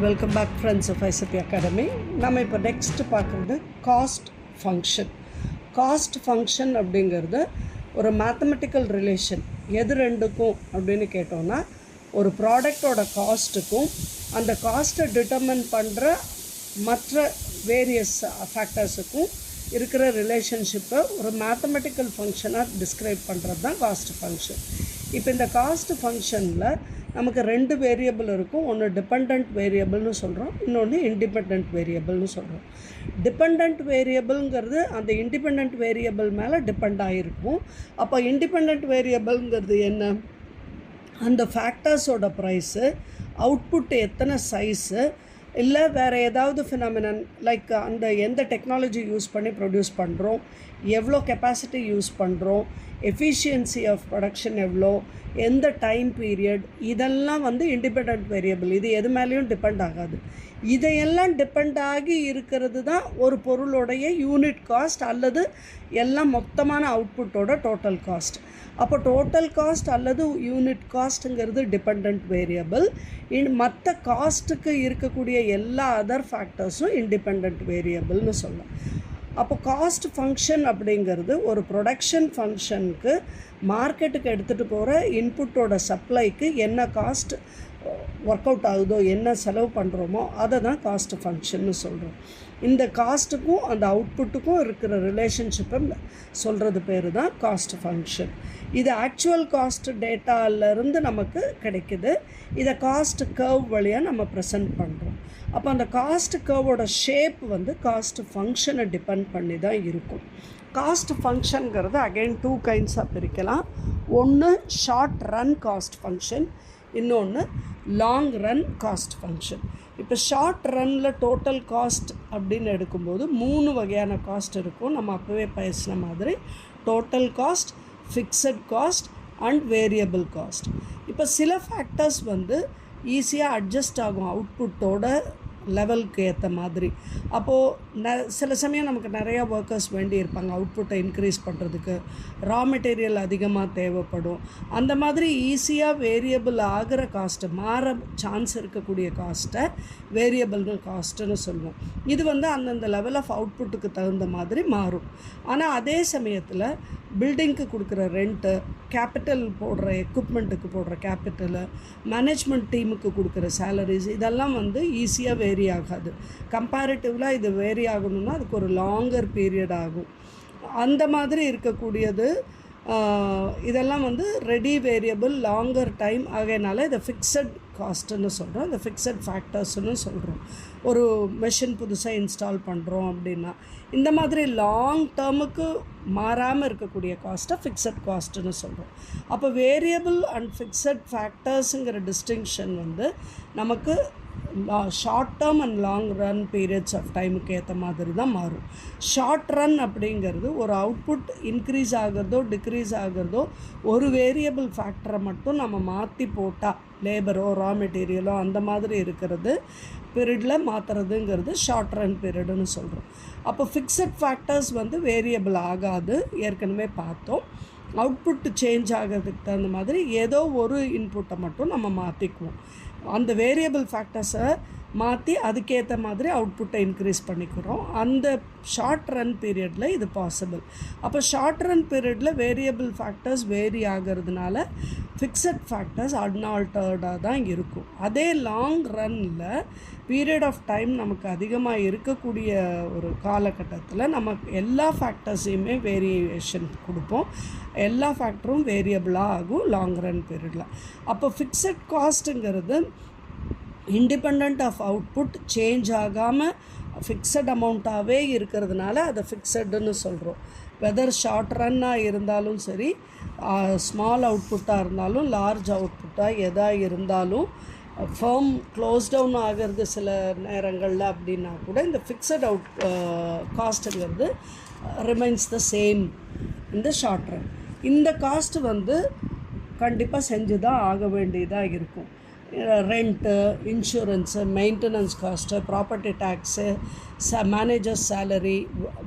Welcome back friends of ICP academy. நம்ம இப்போ next பார்க்குறது காஸ்ட் ஃபங்க்ஷன். காஸ்ட் ஃபங்க்ஷன் அப்படிங்கிறது ஒரு மேத்தமெட்டிக்கல் ரிலேஷன். எது ரெண்டுக்கும் அப்படின்னு கேட்டோன்னா, ஒரு ப்ராடக்டோட காஸ்ட்டுக்கும் அந்த காஸ்ட்டை டிட்டர்மின் பண்ணுற மற்ற வேரியஸ் ஃபேக்டர்ஸுக்கும் இருக்கிற ரிலேஷன்ஷிப்பை ஒரு மேத்தமெட்டிக்கல் ஃபங்க்ஷனாக டிஸ்கிரைப் பண்ணுறது தான் காஸ்ட் ஃபங்க்ஷன். இப்போ இந்த காஸ்ட் ஃபங்க்ஷனில் நமக்கு ரெண்டு வேரியபிள் இருக்கும். ஒன்று டிபெண்ட் வேரியபிள்னு சொல்கிறோம், இன்னொன்று இண்டிபெண்ட் வேரியபிள்னு சொல்கிறோம். டிபெண்ட் வேரியபிள்ங்கிறது அந்த இண்டிபெண்ட் வேரியபிள் மேலே டிபெண்ட் ஆகிருக்கும். அப்போ இண்டிபெண்ட் வேரியபிள்ங்கிறது என்ன? அந்த ஃபேக்டர்ஸோட ப்ரைஸு, அவுட்புட் எத்தனை சைஸு, இல்லை வேறு ஏதாவது ஃபினாமினன் லைக் அந்த எந்த டெக்னாலஜி யூஸ் பண்ணி ப்ரொடியூஸ் பண்ணுறோம், எவ்வளோ கெப்பாசிட்டி யூஸ் பண்ணுறோம், எஃபிஷியன்சி ஆஃப் ப்ரொடக்ஷன் எவ்வளோ, எந்த டைம் பீரியட், இதெல்லாம் இண்டிபெண்ட் வேரியபிள். இது எது மேலேயும் டிபெண்ட் ஆகாது. இதையெல்லாம் டிபெண்ட் ஆகி இருக்கிறது தான் ஒரு பொருளுடைய யூனிட் காஸ்ட் அல்லது எல்லாம் மொத்தமான அவுட்புட்டோட டோட்டல் காஸ்ட். அப்போ டோட்டல் காஸ்ட் அல்லது யூனிட் காஸ்ட்டுங்கிறது டிபெண்ட் வேரியபிள். மற்ற காஸ்ட்டுக்கு இருக்கக்கூடிய எல்லா அதர் ஃபேக்டர்ஸும் இண்டிபெண்ட் வேரியபிள்னு சொல்லலாம். அப்போ காஸ்ட் ஃபங்க்ஷன் அப்படிங்கிறது ஒரு ப்ரொடக்ஷன் ஃபங்க்ஷனுக்கு மார்க்கெட்டுக்கு எடுத்துகிட்டு போகிற இன்புட்டோட சப்ளைக்கு என்ன காஸ்ட் ஒர்க் அவுட் ஆகுதோ, என்ன செலவு பண்ணுறோமோ அதை தான் காஸ்ட் ஃபங்க்ஷன்னு சொல்கிறோம். இந்த காஸ்ட்டுக்கும் அந்த அவுட்புட்டுக்கும் இருக்கிற ரிலேஷன்ஷிப்பை சொல்கிறது பேர் தான் காஸ்ட் ஃபங்க்ஷன். இது ஆக்சுவல் காஸ்ட் டேட்டாவிலேருந்து நமக்கு கிடைக்குது. இதை காஸ்ட் கர்வ் வழியாக நம்ம ப்ரெசென்ட் பண்ணுறோம். அப்போ அந்த காஸ்ட் கர்வோட ஷேப் காஸ்ட் ஃபங்க்ஷனை டிபெண்ட் பண்ணி தான் இருக்கும். காஸ்ட் ஃபங்க்ஷனுங்கிறது அகெயின் டூ கைண்ட்ஸாக பிரிக்கலாம். ஒன்று ஷார்ட் ரன் காஸ்ட் ஃபங்க்ஷன், இன்னொன்று லாங் ரன் காஸ்ட் ஃபங்க்ஷன். இப்போ ஷார்ட் ரன்னில் டோட்டல் காஸ்ட் அப்படின்னு எடுக்கும்போது 3 வகையான காஸ்ட் இருக்கும். நம்ம அப்போவே பேசின மாதிரி total cost, fixed cost and variable cost. இப்போ சில ஃபேக்டர்ஸ் ஈஸியாக அட்ஜஸ்ட் ஆகும் அவுட்புட்டோட லெவலுக்கு ஏற்ற மாதிரி. அப்போது சில சமயம் நமக்கு நிறையா ஒர்க்கர்ஸ் வேண்டி இருப்பாங்க அவுட்புட்டை இன்க்ரீஸ் பண்ணுறதுக்கு. ரா மெட்டீரியல் அதிகமாக தேவைப்படும். அந்த மாதிரி ஈஸியாக வேரியபிள் ஆகிற காஸ்ட்டு, மாற சான்ஸ் இருக்கக்கூடிய காஸ்ட்டை வேரியபிள்னு காஸ்ட்டுன்னு சொல்லுவோம். இது அந்தந்த லெவல் ஆஃப் அவுட்புட்டுக்கு தகுந்த மாதிரி மாறும். ஆனால் அதே சமயத்தில் பில்டிங்க்கு கொடுக்குற ரெண்ட்டு, கேபிட்டல் போடுற எக்யூப்மெண்ட்டுக்கு போடுற கேபிட்டலு, மேனேஜ்மெண்ட் டீமுக்கு கொடுக்குற சேலரிஸ், இதெல்லாம் ஈஸியாக வேரி ஆகாது. கம்பேரிட்டிவ்லாக இது வேரி ஆகணும்னா அதுக்கு ஒரு லாங்கர் பீரியட் ஆகும். அந்த மாதிரி இருக்கக்கூடியது இதெல்லாம் ரெடி வேரியபிள், லாங்கர் டைம் ஆகையினால இதை ஃபிக்ஸட் காஸ்ட்டுன்னு சொல்கிறோம், இந்த ஃபிக்ஸட் ஃபேக்டர்ஸ்னு சொல்கிறோம். ஒரு மெஷின் புதுசாக இன்ஸ்டால் பண்ணுறோம் அப்படின்னா இந்த மாதிரி லாங் டேர்முக்கு மாறாமல் இருக்கக்கூடிய காஸ்ட்டை ஃபிக்ஸட் காஸ்ட்டுன்னு சொல்கிறோம். அப்போ வேரியபிள் அண்ட் ஃபிக்ஸட் ஃபேக்டர்ஸுங்கிற டிஸ்டிங்ஷன் நமக்கு short term and long run periods of டைமுக்கு ஏற்ற மாதிரி தான் மாறும். ஷார்ட் ரன் அப்படிங்கிறது ஒரு அவுட்புட் இன்க்ரீஸ் ஆகிறதோ டிக்ரீஸ் ஆகிறதோ ஒரு வேரியபிள் ஃபேக்டரை மட்டும் நம்ம மாற்றி போட்டால், லேபரோ ரா மெட்டீரியலோ அந்த மாதிரி இருக்கிறது பீரியடில் மாற்றுறதுங்கிறது ஷார்ட் ரன் பீரியடுன்னு சொல்கிறோம். அப்போ ஃபிக்ஸட் ஃபேக்டர்ஸ் வேரியபிள் ஆகாது, ஏற்கனவே பார்த்தோம். அவுட்புட் சேஞ்ச் ஆகிறதுக்கு தகுந்த மாதிரி ஏதோ ஒரு இன்புட்டை மட்டும் நம்ம மாற்றிக்குவோம். அந்த வேரியபிள் ஃபேக்டர்ஸை மாற்றி அதுக்கேற்ற மாதிரி அவுட்புட்டை இன்க்ரீஸ் பண்ணிக்கிறோம். அந்த ஷார்ட் ரன் பீரியடில் இது பாசிபிள். அப்போ ஷார்ட் ரன் பீரியடில் வேரியபிள் ஃபேக்டர்ஸ் வேரி ஆகிறதுனால ஃபிக்ஸட் ஃபேக்டர்ஸ் அன்ஆல்டர்டாக தான் இருக்கும். அதே லாங் ரன்னில் பீரியட் ஆஃப் டைம் நமக்கு அதிகமாக இருக்கக்கூடிய ஒரு காலகட்டத்தில் நமக்கு எல்லா ஃபேக்டர்ஸையுமே வேரியேஷன் கொடுப்போம். எல்லா ஃபேக்டரும் வேரியபிளாக ஆகும் லாங் ரன் பீரியடில். அப்போ ஃபிக்ஸட் காஸ்ட்டுங்கிறது இண்டிபெண்ட் ஆஃப் அவுட்புட் சேஞ்ச் ஆகாமல் ஃபிக்ஸட் அமௌண்ட்டாகவே இருக்கிறதுனால அதை ஃபிக்ஸடுன்னு சொல்கிறோம். வெதர் ஷார்ட் ரன்னாக இருந்தாலும் சரி, ஸ்மால் அவுட்புட்டாக இருந்தாலும், லார்ஜ் அவுட்புட்டாக எதாக இருந்தாலும், ஃபர்ம் க்ளோஸ் டவுன் ஆகிறது சில நேரங்களில் அப்படின்னா கூட இந்த ஃபிக்ஸட் காஸ்ட்டுங்கிறது ரிமைன்ஸ் த சேம் இந்த ஷார்ட் ரன். இந்த காஸ்ட்டு கண்டிப்பாக செஞ்சு தான் ஆக வேண்டியதாக இருக்கும். Rent, insurance, maintenance cost, property tax, manager salary,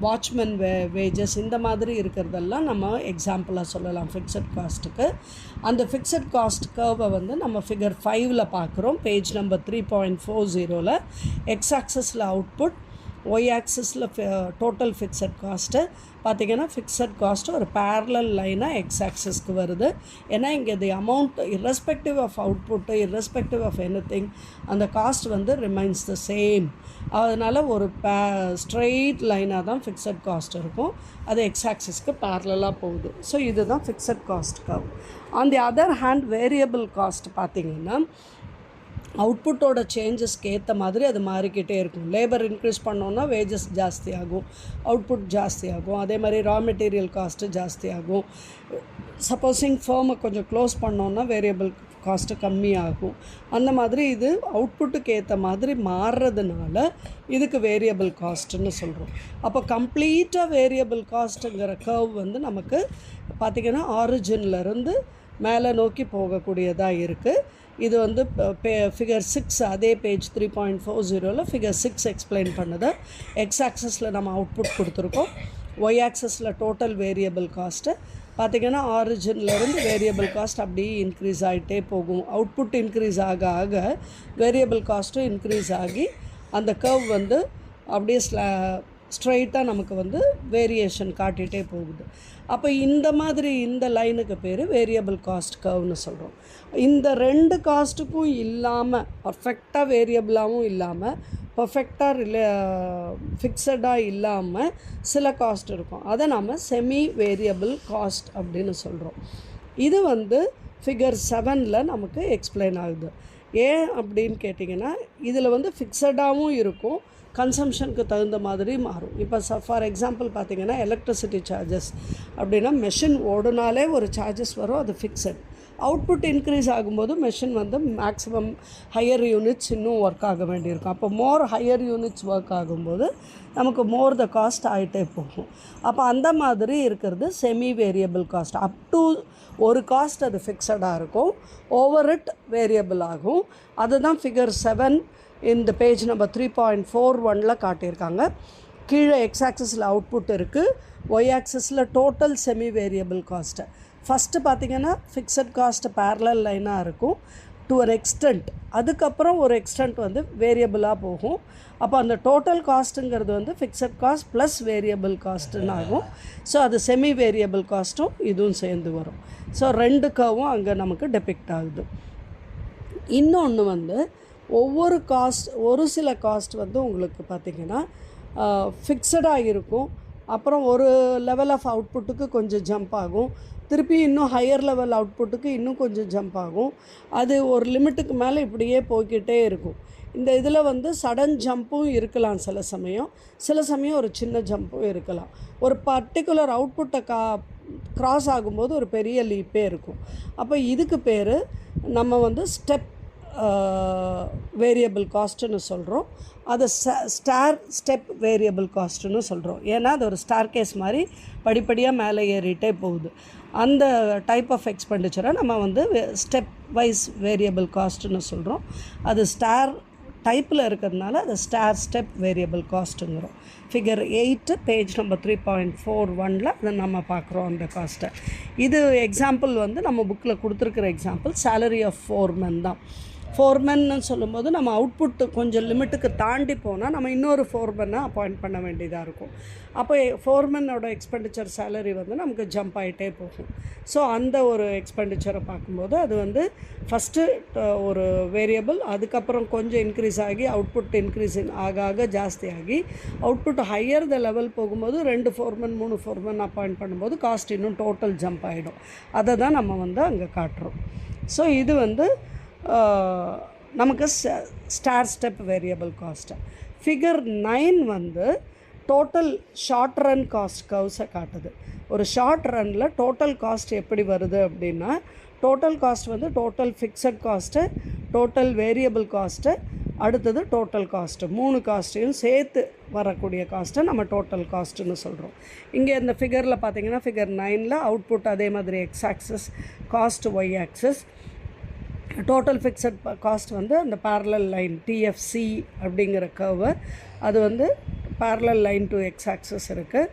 watchman wages, இந்த மாதிரி இருக்கிறதெல்லாம் நம்ம எக்ஸாம்பிளாக சொல்லலாம் ஃபிக்ஸட் காஸ்ட்டுக்கு. அந்த ஃபிக்ஸட் காஸ்ட் கர்வை வந்து நம்ம ஃபிகர் 5ல் பார்க்குறோம். Page number 3.40. எக்ஸ் ஆக்சஸில் அவுட்புட், ஒய் ஆக்சஸில் டோட்டல் ஃபிக்ஸட் காஸ்ட்டு. பார்த்திங்கன்னா ஃபிக்ஸட் காஸ்ட்டு ஒரு பேரலல் லைனாக எக்ஸ் ஆக்சஸ்க்கு வருது. ஏன்னா இங்கே the amount irrespective of output, irrespective of anything, அந்த காஸ்ட் வந்து ரிமைன்ஸ் த சேம். அதனால் ஒரு ஸ்ட்ரெயிட் லைனாக தான் ஃபிக்ஸட் காஸ்ட் இருக்கும். அது எக்ஸ் ஆக்சஸ்க்கு பேரலாக போகுது. ஸோ இதுதான் fixed cost curve. On the other hand variable cost பார்த்திங்கன்னா அவுட்புட்டோட சேஞ்சஸ்க்கு ஏற்ற மாதிரி அது மாறிக்கிட்டே இருக்கும். லேபர் இன்க்ரீஸ் பண்ணோன்னா வேஜஸ் ஜாஸ்தி ஆகும், அவுட்புட் ஜாஸ்தி ஆகும். அதே மாதிரி ரா மெட்டீரியல் காஸ்ட்டு ஜாஸ்தி ஆகும். சப்போஸிங் ஃபேர்மை கொஞ்சம் க்ளோஸ் பண்ணோன்னா வேரியபிள் காஸ்ட்டு கம்மியாகும். அந்த மாதிரி இது அவுட்புட்டுக்கு ஏற்ற மாதிரி மாறுறதுனால இதுக்கு வேரியபிள் காஸ்ட்டுன்னு சொல்கிறோம். அப்போ கம்ப்ளீட்டாக வேரியபிள் காஸ்ட்டுங்கிற கர்வ் வந்து நமக்கு பார்த்திங்கன்னா ஆரிஜின்லேருந்து மேலே நோக்கி போகக்கூடியதாக இருக்குது. இது வந்து ஃபிகர் 6 அதே பேஜ் 3.40 ஃபிகர் 6 எக்ஸ்பிளைன் பண்ணுது. எக்ஸ் ஆக்சஸில் நம்ம அவுட்புட் கொடுத்துருக்கோம். ஒய் ஆக்சஸில் டோட்டல் வேரியபிள் காஸ்ட்டு. பார்த்திங்கன்னா ஆரிஜின்லேருந்து வேரியபிள் காஸ்ட் அப்படியே இன்க்ரீஸ் ஆகிட்டே போகும். அவுட்புட் இன்க்ரீஸ் ஆக ஆக வேரியபிள் காஸ்ட்டும் இன்க்ரீஸ் ஆகி அந்த கர்வ் வந்து அப்படியே ஸ்ட்ரைட்டாக நமக்கு வந்து வேரியேஷன் காட்டிகிட்டே போகுது. அப்போ இந்த மாதிரி இந்த லைனுக்கு பேர் வேரியபிள் காஸ்ட் கர்வ்னு சொல்கிறோம். இந்த ரெண்டு காஸ்ட்டுக்கும் இல்லாமல் பர்ஃபெக்டாக வேரியபிளாகவும் இல்லாமல் பர்ஃபெக்டாக ஃபிக்ஸடாக இல்லாமல் சில காஸ்ட் இருக்கும். அதை நாம் செமி வேரியபிள் காஸ்ட் அப்படின்னு சொல்கிறோம். இது வந்து ஃபிகர் 7ல் நமக்கு எக்ஸ்பிளைன் ஆகுது. ஏன் அப்படின்னு கேட்டிங்கன்னா இதில் வந்து ஃபிக்ஸடாகவும் இருக்கும், கன்சம்ஷனுக்கு தகுந்த மாதிரி மாறும். இப்போ ஃபார் எக்ஸாம்பிள் பார்த்திங்கன்னா எலக்ட்ரிசிட்டி சார்ஜஸ் அப்படின்னா மெஷின் ஓடுனாலே ஒரு சார்ஜஸ் வரும், அது ஃபிக்ஸட். அவுட்புட் இன்க்ரீஸ் ஆகும்போது மெஷின் வந்து மேக்ஸிமம் ஹையர் யூனிட்ஸ் இன்னும் ஒர்க் ஆக வேண்டியிருக்கும். அப்போ மோர் ஹையர் யூனிட்ஸ் ஒர்க் ஆகும்போது நமக்கு மோர் த காஸ்ட் ஆகிட்டே போகும். அப்போ அந்த மாதிரி இருக்கிறது semi variable cost. Up to ஒரு காஸ்ட் அது ஃபிக்ஸடாக இருக்கும், ஓவர் இட் வேரியபிள் ஆகும். அதுதான் ஃபிகர் 7 இந்த பேஜ் நம்பர் 3.41 காட்டியிருக்காங்க. கீழே எக்ஸ் ஆக்சஸில் அவுட்புட் இருக்குது, ஒய் ஆக்சஸில் total semi variable cost. First பார்த்திங்கன்னா ஃபிக்ஸட் காஸ்ட்டு பேரலல் லைனாக இருக்கும் டு ஒரு எக்ஸ்டெண்ட். அதுக்கப்புறம் ஒரு எக்ஸ்டெண்ட் வந்து வேரியபிளாக போகும். அப்போ அந்த டோட்டல் காஸ்ட்டுங்கிறது வந்து ஃபிக்ஸட் காஸ்ட் ப்ளஸ் வேரியபிள் காஸ்ட்டுன்னு ஆகும். ஸோ அது செமி வேரியபிள் காஸ்ட்டும் இதுவும் சேர்ந்து வரும். ஸோ ரெண்டு கர்வும் அங்கே நமக்கு டெபிக்ட் ஆகுது. இன்னொன்று வந்து ஒரு சில காஸ்ட் வந்து உங்களுக்கு பார்த்திங்கன்னா ஃபிக்ஸடாக இருக்கும். அப்புறம் ஒரு லெவல் ஆஃப் அவுட்புட்டுக்கு கொஞ்சம் ஜம்ப் ஆகும், திருப்பி இன்னும் ஹையர் லெவல் அவுட்புட்டுக்கு இன்னும் கொஞ்சம் ஜம்ப் ஆகும். அது ஒரு லிமிட்டுக்கு மேலே இப்படியே போய்கிட்டே இருக்கும். இந்த இதில் வந்து சடன் ஜம்ப்பும் இருக்கலாம், சில சமயம் ஒரு சின்ன ஜம்ப்பும் இருக்கலாம். ஒரு பர்டிகுலர் அவுட்புட்டை க்ராஸ் ஆகும்போது ஒரு பெரிய லீப்பே இருக்கும். அப்போ இதுக்கு பேர் நம்ம வந்து ஸ்டெப் வேரியபிள் காஸ்ட்டுன்னு சொல்கிறோம். அதை ஸ்டெப் வேரியபிள் காஸ்ட்டுன்னு சொல்கிறோம். ஏன்னா அது ஒரு ஸ்டார் கேஸ் மாதிரி படிப்படியாக மேலே ஏறிட்டே போகுது. அந்த டைப் ஆஃப் எக்ஸ்பெண்டிச்சரை நம்ம வந்து ஸ்டெப் வைஸ் வேரியபிள் காஸ்ட்டுன்னு சொல்கிறோம். அது ஸ்டார் டைப்பில் இருக்கிறதுனால அது ஸ்டெப் வேரியபிள் காஸ்ட்டுங்கிறோம். ஃபிகர் 8 பேஜ் நம்பர் 3.41 அதை நம்ம பார்க்குறோம் அந்த காஸ்ட்டை. இது எக்ஸாம்பிள் வந்து நம்ம புக்கில் கொடுத்துருக்குற எக்ஸாம்பிள் சேலரி ஆஃப் ஃபோர்மேன் தான். ஃபோர்மேன்னு சொல்லும்போது நம்ம அவுட்புட்டு கொஞ்சம் லிமிட்டுக்கு தாண்டி போனால் நம்ம இன்னொரு ஃபோர்மேனை அப்பாயிண்ட் பண்ண வேண்டியதாக இருக்கும். அப்போ ஃபோர்மேனோட எக்ஸ்பெண்டிச்சர் சேலரி வந்து நமக்கு ஜம்ப் ஆகிட்டே போகும். ஸோ அந்த ஒரு எக்ஸ்பெண்டிச்சரை பார்க்கும்போது அது வந்து ஃபஸ்ட்டு ஒரு வேரியபிள், அதுக்கப்புறம் கொஞ்சம் இன்க்ரீஸ் ஆகி அவுட்புட் இன்க்ரீஸ் ஆக ஜாஸ்தி ஆகி அவுட்புட் ஹையர் த லெவல் போகும்போது 2 ஃபோர்மேன் 3 ஃபோர்மேன் அப்பாயிண்ட் பண்ணும்போது காஸ்ட் இன்னும் டோட்டல் ஜம்ப் ஆகிடும். அதை தான் நம்ம வந்து அங்கே காட்டுறோம். ஸோ இது வந்து நமக்கு ஸ்டெப் வேரியபிள் காஸ்ட்டு. ஃபிகர் 9 வந்து டோட்டல் ஷார்ட் ரன் காஸ்ட் கர்வ்ஸை காட்டுது. ஒரு ஷார்ட் ரனில் டோட்டல் காஸ்ட் எப்படி வருது அப்படின்னா, டோட்டல் காஸ்ட் வந்து total fixed cost, total variable cost, அடுத்தது டோட்டல் காஸ்ட்டு, 3 காஸ்ட்டையும் சேர்த்து வரக்கூடிய காஸ்ட்டை நம்ம டோட்டல் காஸ்ட்டுன்னு சொல்கிறோம். இங்கே இந்த ஃபிகரில் பார்த்திங்கன்னா ஃபிகர் 9ல் அவுட்புட் அதே மாதிரி X axis, cost Y axis, total fixed cost வந்து அந்த பேரலல் லைன் டிஎஃப்சி அப்படிங்கிற கர்வு, அது வந்து parallel line to X axis இருக்குது.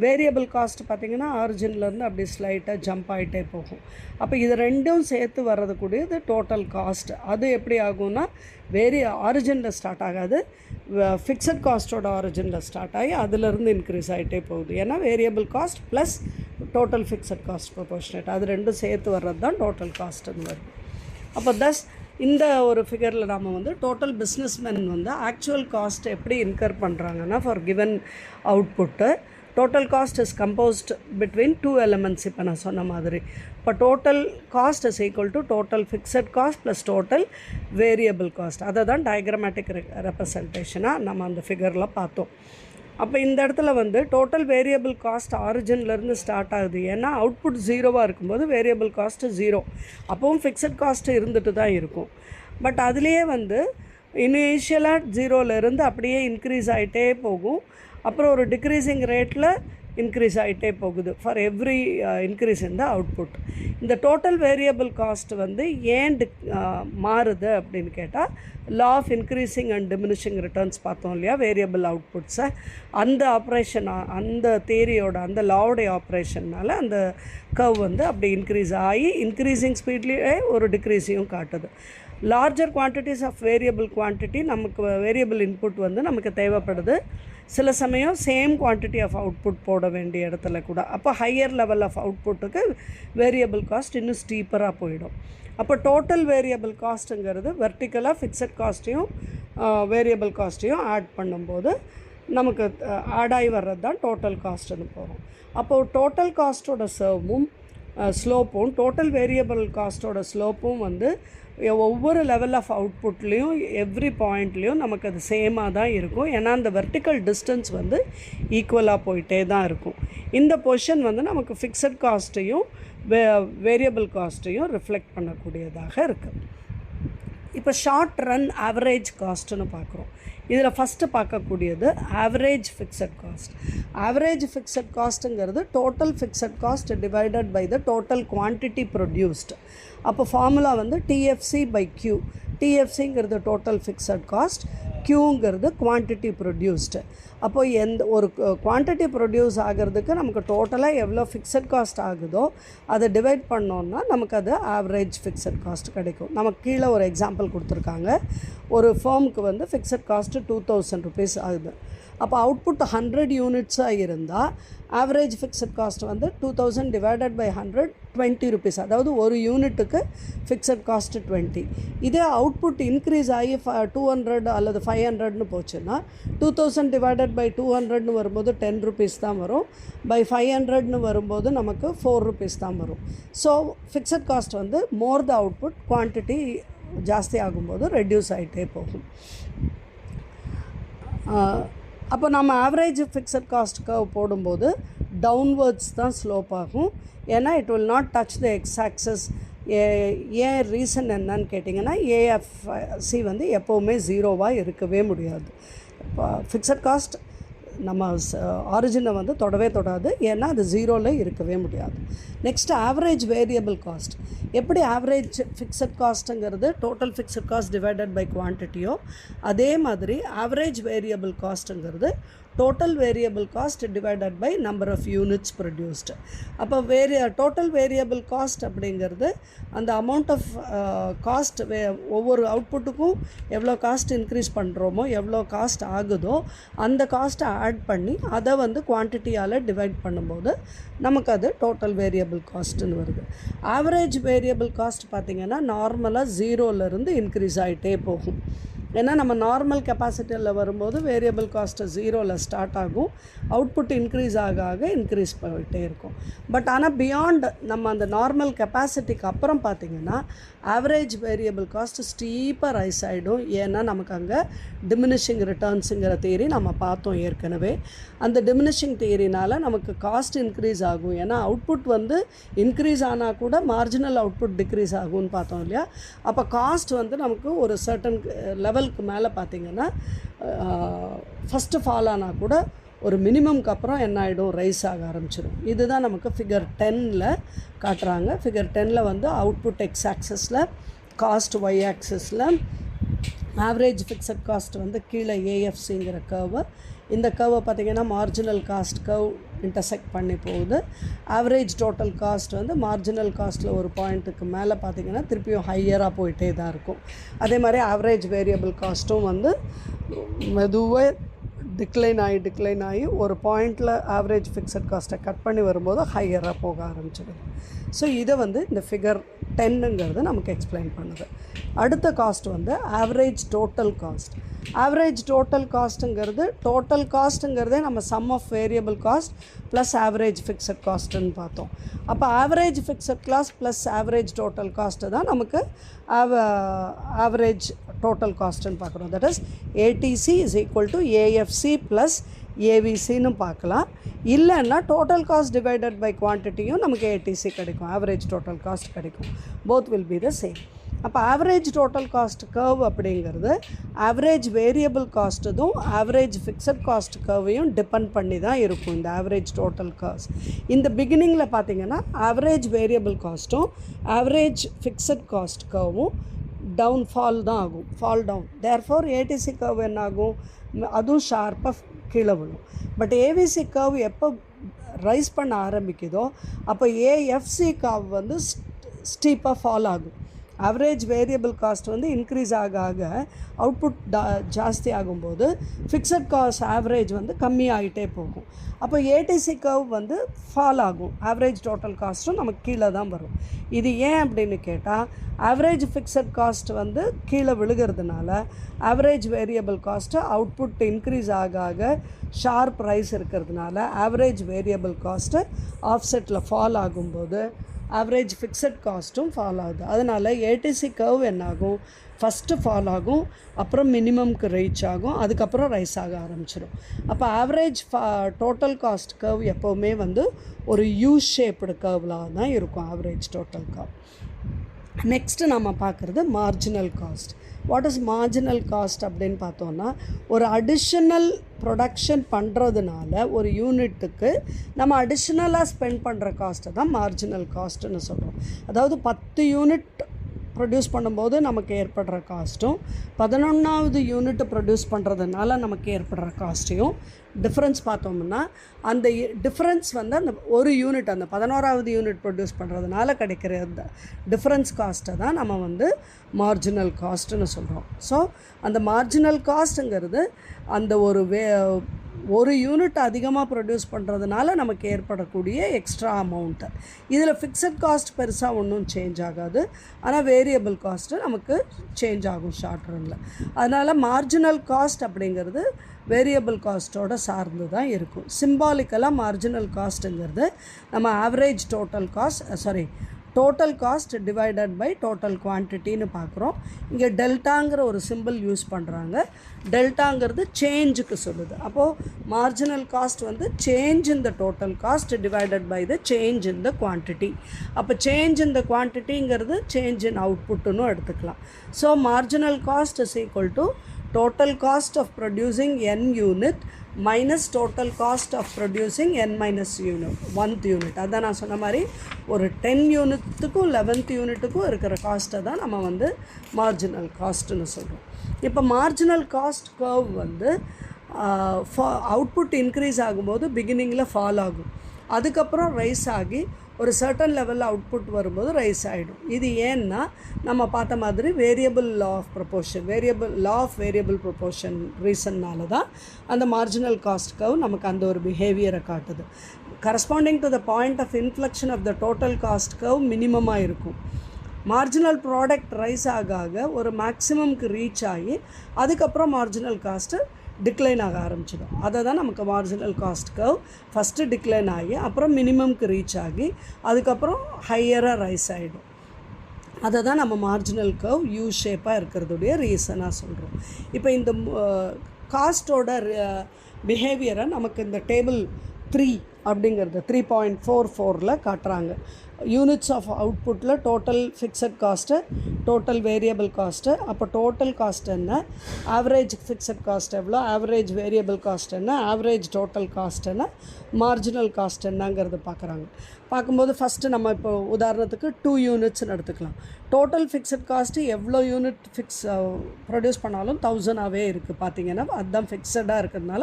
வேரியபிள் காஸ்ட் பார்த்திங்கன்னா ஆரிஜின்லேருந்து அப்படி ஸ்லைட்டாக ஜம்ப் ஆகிட்டே போகும். அப்போ இது ரெண்டும் சேர்த்து வர்றதுக்கூடியது டோட்டல் காஸ்ட். அது எப்படி ஆகும்னா ஆரிஜினில் ஸ்டார்ட் ஆகாது, ஃபிக்ஸட் காஸ்ட்டோட ஆரிஜினில் ஸ்டார்ட் ஆகி அதிலேருந்து இன்க்ரீஸ் ஆகிட்டே போகுது. ஏன்னா variable cost plus total fixed cost proportionate, அது ரெண்டும் சேர்த்து வர்றது தான் டோட்டல் காஸ்ட்டுன்னு வருது. அப்போ தஸ் இந்த ஒரு ஃபிகரில் நம்ம வந்து டோட்டல் பிஸ்னஸ்மென் வந்து ஆக்சுவல் காஸ்ட் எப்படி இன்கர் பண்ணுறாங்கன்னா for given output total cost is composed between 2 elements. இப்போ நான் சொன்ன மாதிரி இப்போ total cost is equal to total fixed cost plus total variable cost. அதை தான் டயக்ராமேட்டிக் ரெப்ரசன்டேஷனாக நம்ம அந்த ஃபிகரில் பார்த்தோம். அப்போ இந்த இடத்துல வந்து டோட்டல் வேரியபிள் காஸ்ட் ஆரிஜின்லேருந்து ஸ்டார்ட் ஆகுது. ஏன்னா அவுட்புட் 0வாக இருக்கும்போது வேரியபிள் காஸ்ட்டு 0, அப்போவும் ஃபிக்ஸட் காஸ்ட்டு இருந்துட்டு தான் இருக்கும். பட் அதுலேயே வந்து இனிஷியலாக 0லேருந்து அப்படியே இன்க்ரீஸ் ஆகிட்டே போகும். அப்புறம் ஒரு டிக்ரீஸிங் ரேட்டில் இன்க்ரீஸ் ஆகிட்டே போகுது for every increase in the output. இந்த டோட்டல் வேரியபிள் காஸ்ட் வந்து ஏன் மாறுது அப்படின்னு கேட்டால் law of increasing and diminishing returns பார்த்தோம் இல்லையா, வேரியபிள் அவுட்புட்ஸை அந்த ஆப்ரேஷன் அந்த தேரியோட அந்த லாவுடைய ஆப்ரேஷன்னால் அந்த கர்வ் வந்து அப்படி இன்க்ரீஸ் ஆகி இன்க்ரீஸிங் ஸ்பீட்லேயே ஒரு டிக்ரீஸையும் காட்டுது. Larger quantities of variable quantity நமக்கு வேரியபிள் இன்புட் வந்து நமக்கு தேவைப்படுது. சில சமயம் சேம் குவான்டிட்டி ஆஃப் அவுட்புட் போட வேண்டிய இடத்துல கூட, அப்போ ஹையர் லெவல் ஆஃப் அவுட்புட்டுக்கு வேரியபிள் காஸ்ட் இன்னும் ஸ்டீப்பராக போயிடும். அப்போ டோட்டல் வேரியபிள் காஸ்ட்டுங்கிறது வெர்டிக்கலாக ஃபிக்ஸட் காஸ்ட்டையும் வேரியபிள் காஸ்ட்டையும் ஆட் பண்ணும்போது நமக்கு ஆட் ஆகி வர்றது தான் டோட்டல் காஸ்ட்டுன்னு போகிறோம். அப்போது டோட்டல் காஸ்ட்டோட சர்வும் ஸ்லோப்பும் டோட்டல் வேரியபிள் காஸ்ட்டோட ஸ்லோப்பும் வந்து ஒவ்வொரு லெவல் ஆஃப் அவுட்புட்லேயும் எவ்ரி பாயிண்ட்லேயும் நமக்கு அது சேமாக தான் இருக்கும். ஏன்னா அந்த வெர்டிக்கல் டிஸ்டன்ஸ் வந்து ஈக்குவலாக போயிட்டே தான் இருக்கும். இந்த பொசிஷன் வந்து நமக்கு ஃபிக்ஸட் காஸ்ட்டையும் வேரியபிள் காஸ்ட்டையும் ரிஃப்ளெக்ட் பண்ணக்கூடியதாக இருக்குது. இப்போ ஷார்ட் ரன் ஆவரேஜ் காஸ்ட்டுன்னு பார்க்குறோம். இதில் ஃபஸ்ட்டு பார்க்கக்கூடியது average fixed cost. Average fixed காஸ்ட்டுங்கிறது total fixed cost divided by the total quantity produced. அப்போ ஃபார்முலா வந்து டிஎஃப்சி பை கியூ. டிஎஃப்சிங்கிறது டோட்டல் ஃபிக்ஸட் காஸ்ட், கியூங்கிறது குவான்டிட்டி ப்ரொடியூஸ்டு. அப்போது எந்த ஒரு குவான்டிட்டி ப்ரொடியூஸ் ஆகிறதுக்கு நமக்கு டோட்டலாக எவ்வளோ ஃபிக்ஸட் காஸ்ட் ஆகுதோ அதை டிவைட் பண்ணோன்னா நமக்கு அது ஆவரேஜ் ஃபிக்ஸட் காஸ்ட் கிடைக்கும். நமக்கு கீழே ஒரு எக்ஸாம்பிள் கொடுத்துருக்காங்க. ஒரு ஃபேர்முக்கு வந்து ஃபிக்ஸட் காஸ்ட்டு 2000 rupees ஆகுது. அப்போ அவுட்புட் 100 யூனிட்ஸாக இருந்தால் ஆவரேஜ் ஃபிக்ஸட் காஸ்ட் வந்து 2000 டிவைடட் பை 100 20 rupees. அதாவது ஒரு யூனிட்டுக்கு ஃபிக்ஸட் காஸ்ட்டு 20. இதே அவுட்புட் இன்க்ரீஸ் ஆகி 200 அல்லது 500ன்னு போச்சுன்னா 2000 டிவைடட் பை 200ன்னு வரும்போது 10 rupees தான் வரும். பை 500ன்னு வரும்போது நமக்கு 4 rupees தான் வரும். ஸோ ஃபிக்ஸட் காஸ்ட் வந்து மோர் த அவுட்புட், குவான்டிட்டி ஜாஸ்தி ஆகும்போது ரெடியூஸ் ஆகிட்டே போகும். அப்போ நம்ம ஆவரேஜ் ஃபிக்ஸட் காஸ்ட் கர்வ் போடும்போது டவுன்வர்ட்ஸ் தான் ஸ்லோப் ஆகும். ஏன்னா it will not touch the X access. ஏன் ரீசன் என்னன்னு கேட்டிங்கன்னா ஏஎஃப்சி வந்து எப்போவுமே 0வாக இருக்கவே முடியாது. இப்போ ஃபிக்ஸட் காஸ்ட் நம்ம ஆரிஜினை வந்து தொடவே தொடாது, ஏன்னா அது 0ல் இருக்கவே முடியாது. Next average variable cost. எப்படி ஆவரேஜ் ஃபிக்ஸட் காஸ்ட்டுங்கிறது total fixed cost divided by குவான்டிட்டியோ அதே மாதிரி ஆவரேஜ் வேரியபிள் காஸ்ட்டுங்கிறது total variable cost divided by number of units produced. அப்போ டோட்டல் வேரியபிள் காஸ்ட் அப்படிங்கிறது அந்த அமௌண்ட் ஆஃப் காஸ்ட் ஒவ்வொரு அவுட்புட்டுக்கும் எவ்வளோ காஸ்ட் இன்க்ரீஸ் பண்ணுறோமோ எவ்வளோ காஸ்ட் ஆகுதோ அந்த காஸ்ட்டை ஆட் பண்ணி அதை வந்து குவான்டிட்டியால் டிவைட் பண்ணும்போது நமக்கு அது டோட்டல் வேரியபிள் காஸ்ட்டுன்னு வருது. ஆவரேஜ் வேரியபிள் காஸ்ட் பார்த்திங்கன்னா நார்மலாக 0லேருந்து இன்க்ரீஸ் ஆகிட்டே போகும். ஏன்னா நம்ம நார்மல் கெப்பாசிட்டியில் வரும்போது வேரியபிள் காஸ்ட்டு 0ல் ஸ்டார்ட் ஆகும், அவுட்புட் இன்க்ரீஸ் ஆக இன்க்ரீஸ் போயிட்டே இருக்கும். பட் ஆனால் பியாண்ட் நம்ம அந்த நார்மல் கெப்பாசிட்டிக்கு அப்புறம் பார்த்திங்கன்னா ஆவரேஜ் வேரியபிள் காஸ்ட் ஸ்டீப்பாக ரைஸ் ஆகிடும். ஏன்னா நமக்கு அங்கே டிமினிஷிங் ரிட்டர்ன்ஸுங்கிற தியரி நம்ம பார்த்தோம் ஏற்கனவே. அந்த டிமினிஷிங் தியரினால் நமக்கு காஸ்ட் இன்க்ரீஸ் ஆகும். ஏன்னா அவுட்புட் வந்து இன்க்ரீஸ் ஆனால் கூட மார்ஜினல் அவுட்புட் டிக்ரீஸ் ஆகும்னு பார்த்தோம் இல்லையா. அப்போ காஸ்ட் வந்து நமக்கு ஒரு சர்டன் லெவலுக்கு மேலே பார்த்திங்கன்னா ஃபஸ்ட்டு ஃபால் ஆனால் கூட ஒரு மினிமம்க்கு அப்புறம் என்ன ஆகிடும், ரைஸ் ஆக ஆரம்பிச்சிடும். இதுதான் நமக்கு ஃபிகர் 10ல் காட்டுறாங்க. ஃபிகர் 10ல் வந்து அவுட்புட் எக்ஸ் ஆக்சஸில் காஸ்ட் ஒய் ஆக்சிஸில் ஆவரேஜ் ஃபிக்ஸட் காஸ்ட் வந்து கீழே ஏஎஃப்சிங்கிற கர்வு. இந்த கர்வை பார்த்திங்கன்னா மார்ஜினல் காஸ்ட் கர்வ் இன்டர்செக்ட் பண்ணி போகுது. ஆவரேஜ் டோட்டல் காஸ்ட் வந்து மார்ஜினல் காஸ்ட்டில் ஒரு பாயிண்ட்டுக்கு மேலே பார்த்திங்கன்னா திருப்பியும் ஹையராக போயிட்டே தான் இருக்கும். அதே மாதிரி ஆவரேஜ் வேரியபிள் காஸ்ட்டும் வந்து மெதுவாக டிக்ளைன் ஆகி ஒரு பாயிண்டில் ஆவரேஜ் ஃபிக்ஸட் காஸ்ட்டை கட் பண்ணி வரும்போது ஹையராக போக ஆரம்பிச்சிடுது. ஸோ இதை வந்து இந்த ஃபிகர் 10ங்கிறது நமக்கு எக்ஸ்பிளைன் பண்ணுது. அடுத்த காஸ்ட் வந்து average total cost. Average total காஸ்ட்டுங்கிறதே நம்ம sum of variable cost plus average fixed காஸ்ட்டுன்னு பார்த்தோம். அப்போ average fixed cost plus average total cost தான் நமக்கு ஆவரேஜ் டோட்டல் காஸ்ட்டுன்னு பார்க்குறோம். That is ATC is equal to AFC plus ஏவிசின்னு பார்க்கலாம். இல்லைன்னா டோட்டல் காஸ்ட் டிவைடட் பை குவான்டிட்டியும் நமக்கு ஏடிசி கிடைக்கும், ஆவரேஜ் டோட்டல் காஸ்ட் கிடைக்கும். Both will be the same. அப்போ ஆவரேஜ் டோட்டல் காஸ்ட் கர்வ் அப்படிங்கிறது ஆவரேஜ் வேரியபிள் காஸ்ட்டும் ஆவரேஜ் ஃபிக்ஸட் காஸ்ட் கர்வையும் டிபெண்ட் பண்ணி தான் இருக்கும் இந்த ஆவரேஜ் டோட்டல் காஸ்ட். இந்த பிகினிங்கில் பார்த்திங்கன்னா ஆவரேஜ் வேரியபிள் காஸ்ட்டும் ஆவரேஜ் ஃபிக்ஸட் காஸ்ட் கர்வும் fall down. Therefore ATC curve என்ன ஆகும், அதுவும் ஷார்ப்பாக கீழே விழும். பட் ஏவிசி கர்வ் எப்போ ரைஸ் பண்ண ஆரம்பிக்குதோ அப்போ ஏஎஃப்சி கர்வ் வந்து ஸ்டீப்பாக ஃபால் ஆகும். ஆவரேஜ் வேரியபிள் காஸ்ட் வந்து இன்க்ரீஸ் ஆக அவுட்புட் ஜாஸ்தி ஆகும்போது ஃபிக்ஸட் காஸ்ட் ஆவரேஜ் வந்து கம்மியாகிட்டே போகும். அப்போ ஏடிசி கர்வ் வந்து ஃபால் ஆகும், ஆவரேஜ் டோட்டல் காஸ்ட்டும் நமக்கு கீழே தான் வரும். இது ஏன் அப்படின்னு கேட்டால் ஆவரேஜ் ஃபிக்ஸட் காஸ்ட் வந்து கீழே விழுகிறதுனால average variable cost output increase ஆக ஷார்ப் ரைஸ் இருக்கிறதுனால ஆவரேஜ் வேரியபிள் காஸ்ட்டு ஆஃப்செட்டில் ஃபால் ஆகும்போது ஆவரேஜ் ஃபிக்ஸட் காஸ்ட்டும் ஃபால் ஆகுது. அதனால் ஏடிசி கர்வ் என்னாகும், ஃபஸ்ட்டு ஃபால் ஆகும், அப்புறம் மினிமம்க்கு ரீச் ஆகும், அதுக்கப்புறம் ரைஸ் ஆக ஆரம்பிச்சிடும். அப்போ ஆவரேஜ் டோட்டல் காஸ்ட் கர்வ் எப்போவுமே வந்து ஒரு யூ ஷேப்டு கர்வில் தான் இருக்கும் ஆவரேஜ் டோட்டல் கர்வ். நெக்ஸ்ட்டு நம்ம பார்க்குறது marginal cost. What is marginal cost அப்படின்னு பார்த்தோன்னா, ஒரு அடிஷ்னல் ப்ரொடக்ஷன் பண்ணுறதுனால ஒரு யூனிட்டுக்கு நம்ம அடிஷ்னலாக ஸ்பெண்ட் பண்ணுற காஸ்ட்டை தான் மார்ஜினல் காஸ்ட்டுன்னு சொல்கிறோம். அதாவது 10 யூனிட் ப்ரொடியூஸ் பண்ணும்போது நமக்கு ஏற்படுற காஸ்ட்டும் 11வது யூனிட் ப்ரொடியூஸ் பண்ணுறதுனால நமக்கு ஏற்படுற காஸ்ட்டையும் டிஃப்ரென்ஸ் பார்த்தோம்னா, அந்த டிஃப்ரென்ஸ் வந்து அந்த ஒரு யூனிட், அந்த 11வது யூனிட் ப்ரொடியூஸ் பண்ணுறதுனால கிடைக்கிற அந்த டிஃப்ரென்ஸ் காஸ்ட்டை தான் நம்ம வந்து மார்ஜினல் காஸ்ட்டுன்னு சொல்கிறோம். ஸோ அந்த மார்ஜினல் காஸ்ட்டுங்கிறது அந்த ஒரு யூனிட் அதிகமாக ப்ரொடியூஸ் பண்ணுறதுனால நமக்கு ஏற்படக்கூடிய எக்ஸ்ட்ரா அமௌண்ட்டு. இதில் ஃபிக்ஸட் காஸ்ட் பெருசாக ஒன்றும் சேஞ்ச் ஆகாது, ஆனால் வேரியபிள் காஸ்ட்டு நமக்கு சேஞ்ச் ஆகும் ஷார்ட் ரனில். அதனால் மார்ஜினல் காஸ்ட் அப்படிங்கிறது வேரியபிள் காஸ்ட்டோட சார்ந்து தான் இருக்கும். சிம்பாலிக்கலாக மார்ஜினல் காஸ்ட்டுங்கிறது நம்ம average total cost divided by total குவான்டிட்டின்னு பார்க்குறோம். இங்கே டெல்டாங்கிற ஒரு சிம்பிள் யூஸ் பண்ணுறாங்க. டெல்டாங்கிறது சேஞ்சுக்கு சொல்லுது. அப்போது மார்ஜினல் காஸ்ட் வந்து change in the total cost divided by the change in the quantity. அப்போ சேஞ்ச் இன் த குவான்டிட்டிங்கிறது சேஞ்ச் இன் அவுட்புட்டுன்னு எடுத்துக்கலாம். So marginal cost is equal to total cost of producing n unit minus total cost of producing n minus unit, 1th unit. அதான் நான் சொன்ன மாதிரி ஒரு 10 யூனிட்டுக்கும் 11th யூனிட்டுக்கும் இருக்கிற காஸ்ட்டை தான் நம்ம வந்து மார்ஜினல் காஸ்ட்டுன்னு சொல்கிறோம். இப்போ மார்ஜினல் காஸ்ட் கர்வ் வந்து அவுட்புட் இன்க்ரீஸ் ஆகும்போது பிகினிங்கில் ஃபால் ஆகும், அதுக்கப்புறம் ரைஸ் ஆகி ஒரு சர்டன் லெவலில் அவுட்புட் வரும்போது ரைஸ் ஆகிடும். இது ஏன்னா நம்ம பார்த்த மாதிரி லா ஆஃப் வேரியபிள் ப்ரொபோர்ஷன் ரீசன்னால தான் அந்த மார்ஜினல் காஸ்ட் கர்வ் நமக்கு அந்த ஒரு பிஹேவியரை காட்டுது. Corresponding to the point of inflection of the total cost curve மினிமமாக இருக்கும். மார்ஜினல் ப்ராடக்ட் ரைஸ் ஆக ஒரு மேக்ஸிமம்க்கு ரீச் ஆகி அதுக்கப்புறம் மார்ஜினல் காஸ்ட்டு டிக்ளைன் ஆக ஆரம்பிச்சிடும். அதை தான் நமக்கு marginal cost curve first decline ஆகி அப்புறம் மினிமம்க்கு ரீச் ஆகி அதுக்கப்புறம் ஹையராக ரைஸ் ஆகிடும். அதை தான் நம்ம மார்ஜினல் கர்வ் யூ ஷேப்பாக இருக்கிறதுடைய ரீசனாக சொல்கிறோம். இப்போ இந்த காஸ்ட்டோட பிஹேவியரை நமக்கு இந்த டேபிள் 3 அப்படிங்கிறது 3.44 காட்டுறாங்க. யூனிட்ஸ் ஆஃப் அவுட்புட்டில் total fixed cost, total variable cost. அப்போ டோட்டல் காஸ்ட் என்ன, ஆவரேஜ் ஃபிக்ஸட் காஸ்ட் எவ்வளோ, ஆவரேஜ் வேரியபிள் காஸ்ட் என்ன, ஆவரேஜ் டோட்டல் காஸ்ட் என்ன, மார்ஜினல் காஸ்ட் என்னங்கிறது பார்க்குறாங்க. பார்க்கும்போது ஃபஸ்ட்டு நம்ம இப்போ உதாரணத்துக்கு 2 யூனிட்ஸ்னு எடுத்துக்கலாம். டோட்டல் ஃபிக்ஸட் காஸ்ட்டு எவ்வளோ யூனிட் ப்ரொடியூஸ் பண்ணாலும் 1000ஆகவே இருக்குது பார்த்தீங்கன்னா, அதுதான் ஃபிக்ஸடாக இருக்கிறதுனால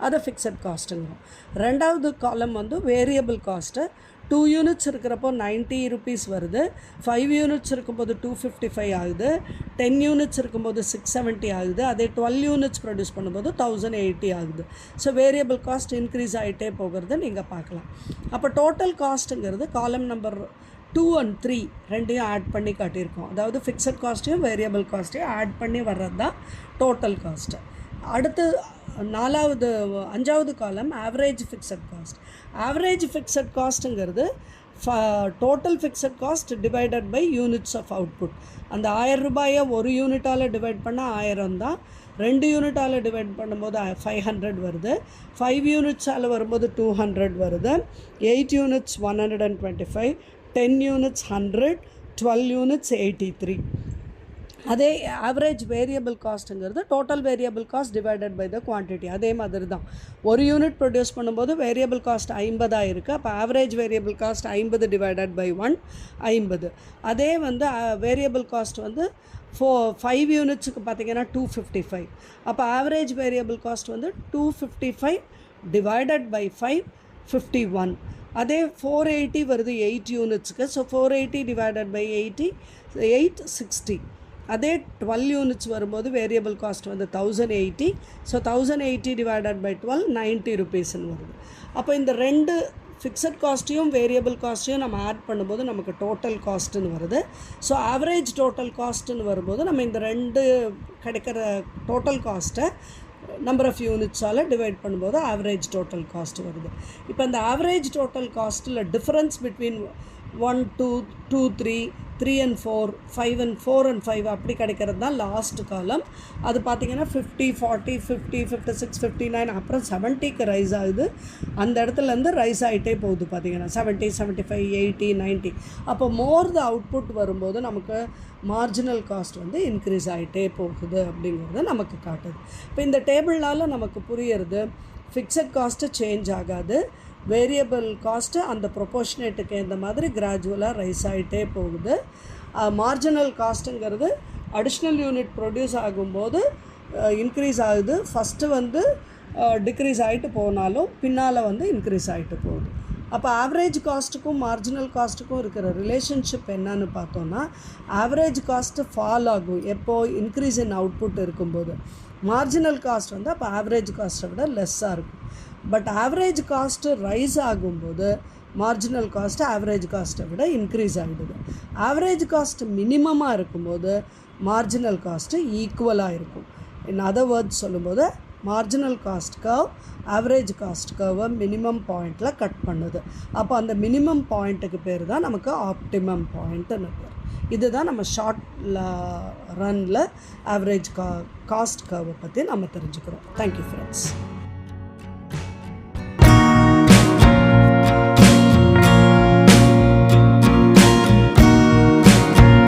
அதை ஃபிக்ஸட் காஸ்ட்டுங்கிறோம். ரெண்டாவது காலம் வந்து வேரியபிள் காஸ்ட்டு. 2 யூனிட்ஸ் இருக்கிறப்போ 90 rupees வருது, 5 யூனிட்ஸ் இருக்கும்போது 255 ஆகுது, 10 யூனிட்ஸ் இருக்கும்போது 670 ஆகுது, அதே 12 யூனிட்ஸ் ப்ரொடியூஸ் பண்ணும்போது 1080 ஆகுது. ஸோ வேரியபிள் காஸ்ட் இன்க்ரீஸ் ஆகிட்டே போகிறத நீங்கள் பார்க்கலாம். அப்போ டோட்டல் காஸ்ட்டுங்கிறது காலம் நம்பர் 2 and 3 ரெண்டையும் ஆட் பண்ணி காட்டியிருக்கோம். அதாவது ஃபிக்ஸட் காஸ்ட்டையும் வேரியபிள் காஸ்ட்டையும் ஆட் பண்ணி வர்றது தான் டோட்டல் காஸ்ட்டு. அடுத்து 5வது column average fixed cost. Average fixed காஸ்ட்டுங்கிறது total fixed cost divided by units of output. அந்த 1000 ரூபாயை ஒரு யூனிட்டால் டிவைட் பண்ணால் 1000 தான், 2 யூனிட்டால் டிவைட் பண்ணும்போது 500 வருது, 5 யூனிட்ஸால் வரும்போது 200 வருது, 8 யூனிட்ஸ் 125, 10 யூனிட்ஸ் 100, 12 யூனிட்ஸ் 83. அதே ஆவரேஜ் வேரியபிள் காஸ்ட்டுங்கிறது total variable cost divided by the quantity. அதே மாதிரி தான், ஒரு யூனிட் ப்ரொடியூஸ் பண்ணும்போது வேரியபிள் காஸ்ட் 50 இருக்குது. அப்போ average variable cost 50 divided by 1 50. அதே வந்து வேரியபிள் காஸ்ட் வந்து 5 யூனிட்ஸுக்கு பார்த்திங்கன்னா 255. அப்போ ஆவரேஜ் வேரியபிள் காஸ்ட் வந்து 255 டிவைடட் பை 5 51. அதே 480 வருது 8 யூனிட்ஸுக்கு. So 480 divided by 80 860. அதே 12 யூனிட்ஸ் வரும்போது வேரியபிள் காஸ்ட் வந்து 1080. ஸோ 1080 டிவைடட் பை 12 90 rupeesன்னு வருது. அப்போ இந்த 2 ஃபிக்ஸட் காஸ்ட்டையும் வேரியபிள் காஸ்ட்டையும் நம்ம ஆட் பண்ணும்போது நமக்கு டோட்டல் காஸ்ட்டுன்னு வருது. ஸோ ஆவரேஜ் டோட்டல் காஸ்ட்டுன்னு வரும்போது நம்ம இந்த 2 கிடைக்கிற டோட்டல் காஸ்ட்டை நம்பர் ஆஃப் யூனிட்ஸால் டிவைட் பண்ணும்போது ஆவரேஜ் டோட்டல் காஸ்ட் வருது. இப்போ இந்த average total காஸ்ட்டில் difference between 1, 2, 2, 3, 3 and 4, 5 and 4 and 5 அப்படி கிடைக்கிறது தான் லாஸ்ட் காலம். அது பார்த்திங்கன்னா 50, 40, 50, 56, 59 அப்புறம் 70க்கு ரைஸ் ஆகுது. அந்த இடத்துலேருந்து ரைஸ் ஆகிட்டே போகுது பார்த்திங்கன்னா 70, 75, 80, 90. அப்போ மோர் த அவுட்புட் வரும்போது நமக்கு மார்ஜினல் காஸ்ட் வந்து இன்க்ரீஸ் ஆகிட்டே போகுது அப்படிங்கிறது நமக்கு காட்டுது. இப்போ இந்த டேபிள்னால் நமக்கு புரியுறது ஃபிக்ஸட் காஸ்ட்டு சேஞ்ச் ஆகாது, வேரியபிள் காஸ்ட்டு அந்த ப்ரொபோர்ஷனேட்டுக்கு இந்த மாதிரி கிராஜுவலாக ரைஸ் ஆகிட்டே போகுது. மார்ஜினல் காஸ்ட்டுங்கிறது அடிஷ்னல் யூனிட் ப்ரொடியூஸ் ஆகும்போது இன்க்ரீஸ் ஆகுது. ஃபஸ்ட்டு வந்து டிக்ரீஸ் ஆகிட்டு போனாலும் பின்னால் வந்து இன்க்ரீஸ் ஆகிட்டு போகுது. அப்போ ஆவரேஜ் காஸ்ட்டுக்கும் மார்ஜினல் காஸ்ட்டுக்கும் இருக்கிற ரிலேஷன்ஷிப் என்னன்னு பார்த்தோன்னா, ஆவரேஜ் காஸ்ட்டு ஃபால் ஆகும் எப்போது இன்க்ரீஸ் இன் அவுட்புட் இருக்கும்போது. மார்ஜினல் காஸ்ட் வந்து அப்போ ஆவரேஜ் காஸ்ட்டை விட லெஸ்ஸாக இருக்கும். பட் ஆவரேஜ் காஸ்ட்டு ரைஸ் ஆகும்போது மார்ஜினல் காஸ்ட்டு ஆவரேஜ் காஸ்ட்டை விட இன்க்ரீஸ் ஆகிடுது. ஆவரேஜ் காஸ்ட்டு மினிமமாக இருக்கும்போது மார்ஜினல் காஸ்ட்டு ஈக்குவலாக இருக்கும். இன் அதர் வேர்ட்ஸ் சொல்லும்போது marginal cost curve average cost கர்வை மினிமம் பாயிண்டில் கட் பண்ணுது. அப்போ அந்த மினிமம் பாயிண்ட்டுக்கு பேர் தான் நமக்கு ஆப்டிமம் பாயிண்ட்டுன்னு பேர். இதுதான் நம்ம ஷார்ட் ரனில் ஆவரேஜ் காஸ்ட் கர்வை பற்றி நம்ம தெரிஞ்சுக்கிறோம். Thank you friends.